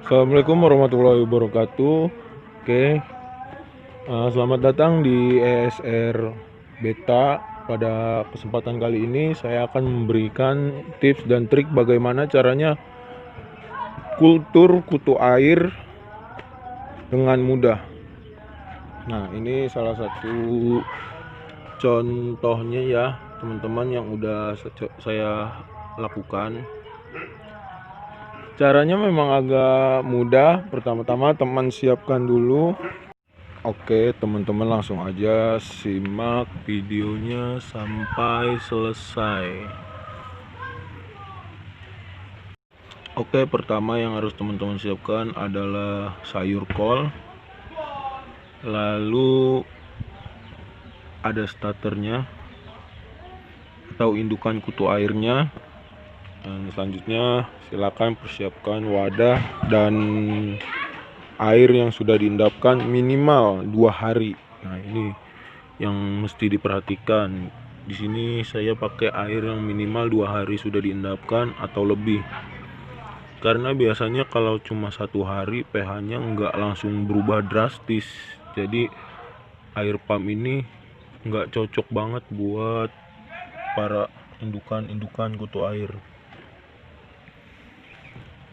Assalamualaikum warahmatullahi wabarakatuh. Oke, selamat datang di ESR Beta. Pada kesempatan kali ini saya akan memberikan tips dan trik bagaimana caranya kultur kutu air dengan mudah. Nah, ini salah satu contohnya ya, teman-teman, yang udah saya lakukan. Caranya memang agak mudah. Pertama-tama teman siapkan dulu. Oke, teman-teman langsung aja simak videonya sampai selesai. Oke, pertama yang harus teman-teman siapkan adalah sayur kol. Lalu ada starternya atau indukan kutu airnya. Dan selanjutnya silakan persiapkan wadah dan air yang sudah diendapkan minimal 2 hari. Nah, ini yang mesti diperhatikan. Di sini saya pakai air yang minimal 2 hari sudah diendapkan atau lebih. Karena biasanya kalau cuma 1 hari pH-nya nggak langsung berubah drastis. Jadi air pump ini nggak cocok banget buat para indukan kutu air.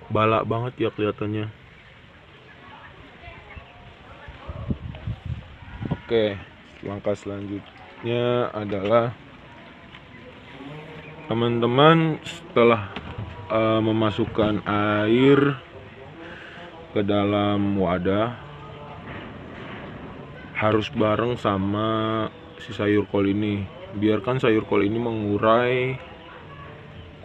Balak banget ya kelihatannya. Oke, langkah selanjutnya adalah teman-teman setelah memasukkan air ke dalam wadah, harus bareng sama si sayur kol ini. Biarkan sayur kol ini mengurai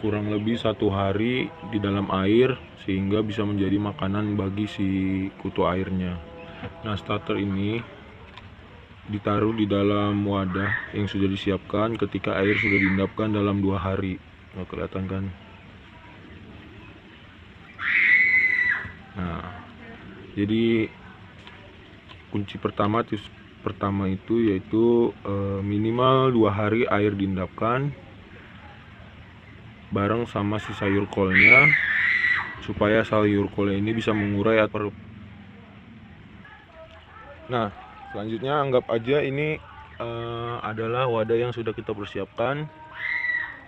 kurang lebih 1 hari di dalam air sehingga bisa menjadi makanan bagi si kutu airnya. Nah, starter ini ditaruh di dalam wadah yang sudah disiapkan ketika air sudah diendapkan dalam 2 hari. Nah, kelihatan kan? Nah, jadi kunci pertama, tips pertama itu yaitu minimal 2 hari air diendapkan bareng sama si sayur kolnya supaya sayur kolnya ini bisa mengurai atau. Nah, selanjutnya anggap aja ini adalah wadah yang sudah kita persiapkan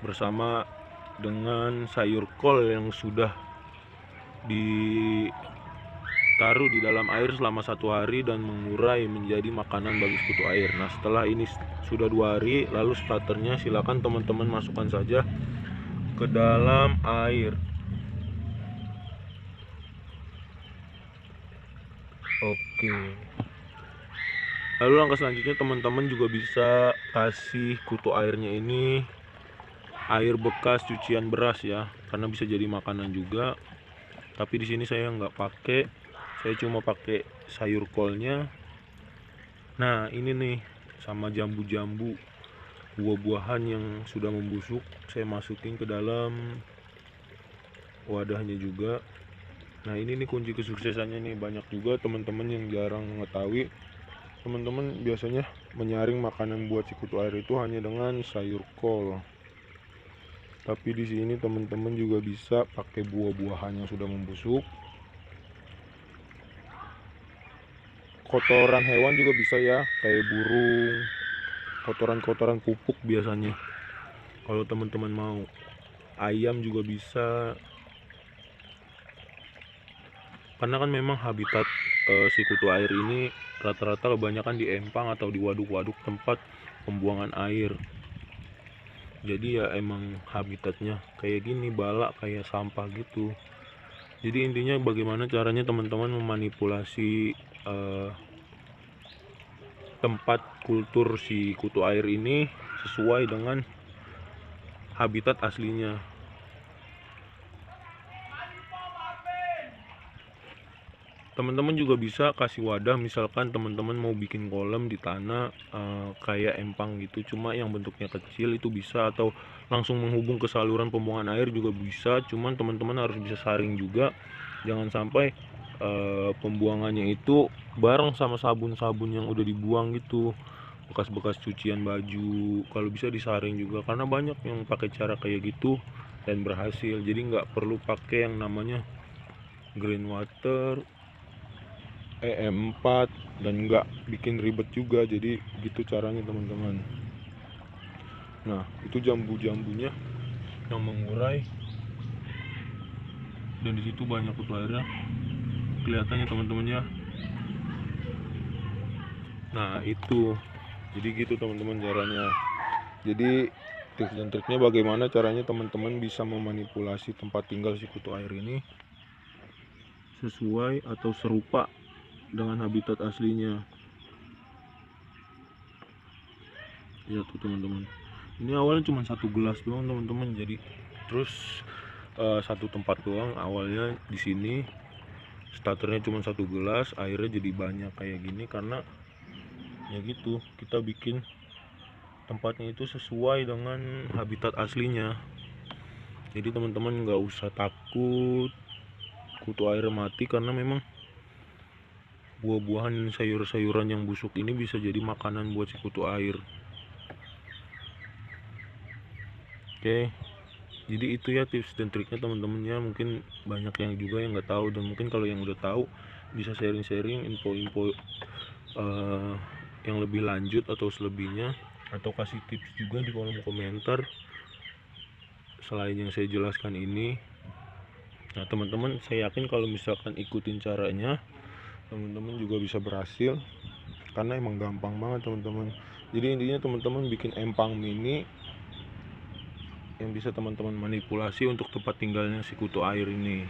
bersama dengan sayur kol yang sudah ditaruh di dalam air selama 1 hari dan mengurai menjadi makanan bagi kutu air. Nah, setelah ini sudah 2 hari, lalu starternya silakan teman-teman masukkan saja ke dalam air. Oke. Lalu langkah selanjutnya teman-teman juga bisa kasih kutu airnya ini air bekas cucian beras ya, karena bisa jadi makanan juga. Tapi di sini saya nggak pakai, saya cuma pakai sayur kolnya. Nah, ini nih sama jambu-jambu, buah-buahan yang sudah membusuk saya masukin ke dalam wadahnya juga. Nah, ini nih kunci kesuksesannya nih. Banyak juga teman-teman yang jarang mengetahui. Teman-teman biasanya menyaring makanan buat si kutu air itu hanya dengan sayur kol. Tapi di sini teman-teman juga bisa pakai buah-buahan yang sudah membusuk. Kotoran hewan juga bisa ya, kayak burung, kotoran-kotoran pupuk biasanya. Kalau teman-teman mau, ayam juga bisa. Karena kan memang habitat si kutu air ini rata-rata kebanyakan di empang atau di waduk-waduk tempat pembuangan air. Jadi ya emang habitatnya kayak gini, balak kayak sampah gitu. Jadi intinya bagaimana caranya teman-teman memanipulasi tempat kultur si kutu air ini sesuai dengan habitat aslinya. Teman-teman juga bisa kasih wadah, misalkan teman-teman mau bikin kolam di tanah kayak empang gitu, cuma yang bentuknya kecil itu bisa, atau langsung menghubung ke saluran pembuangan air juga bisa. Cuman teman-teman harus bisa saring juga, jangan sampai pembuangannya itu bareng sama sabun-sabun yang udah dibuang gitu, bekas-bekas cucian baju. Kalau bisa disaring juga, karena banyak yang pakai cara kayak gitu dan berhasil. Jadi nggak perlu pakai yang namanya green water, EM4, dan nggak bikin ribet juga. Jadi gitu caranya teman-teman. Nah itu jambu-jambunya yang mengurai, dan disitu banyak kutu airnya kelihatannya teman-teman ya. Nah itu, jadi gitu teman-teman caranya. Jadi tips dan triknya bagaimana caranya teman-teman bisa memanipulasi tempat tinggal si kutu air ini sesuai atau serupa dengan habitat aslinya. Ya tuh teman-teman, ini awalnya cuma 1 gelas doang teman-teman. Jadi terus satu tempat doang awalnya di sini. Starternya cuma 1 gelas, airnya jadi banyak kayak gini karena ya gitu, kita bikin tempatnya itu sesuai dengan habitat aslinya. Jadi teman-teman nggak usah takut kutu air mati, karena memang buah-buahan dan sayur-sayuran yang busuk ini bisa jadi makanan buat si kutu air. Oke, jadi itu ya tips dan triknya teman-teman ya. Mungkin banyak yang juga yang nggak tahu, dan mungkin kalau yang udah tahu bisa sharing-sharing info-info yang lebih lanjut atau selebihnya, atau kasih tips juga di kolom komentar selain yang saya jelaskan ini. Nah teman-teman, saya yakin kalau misalkan ikutin caranya, teman-teman juga bisa berhasil, karena emang gampang banget teman-teman. Jadi intinya teman-teman bikin empang mini yang bisa teman-teman manipulasi untuk tempat tinggalnya si kutu air ini.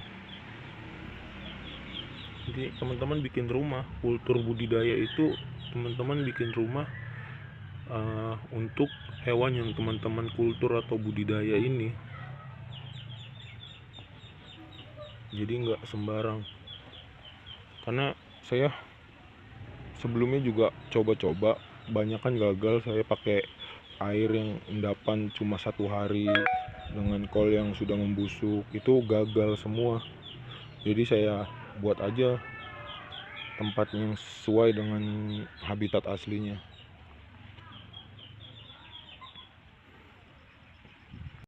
Jadi teman-teman bikin rumah kultur budidaya itu, teman-teman bikin rumah untuk hewan yang teman-teman kultur atau budidaya ini. Jadi nggak sembarang, karena saya sebelumnya juga coba-coba, banyak kan gagal. Saya pakai air yang endapan cuma 1 hari dengan kol yang sudah membusuk, itu gagal semua. Jadi saya buat aja tempat yang sesuai dengan habitat aslinya.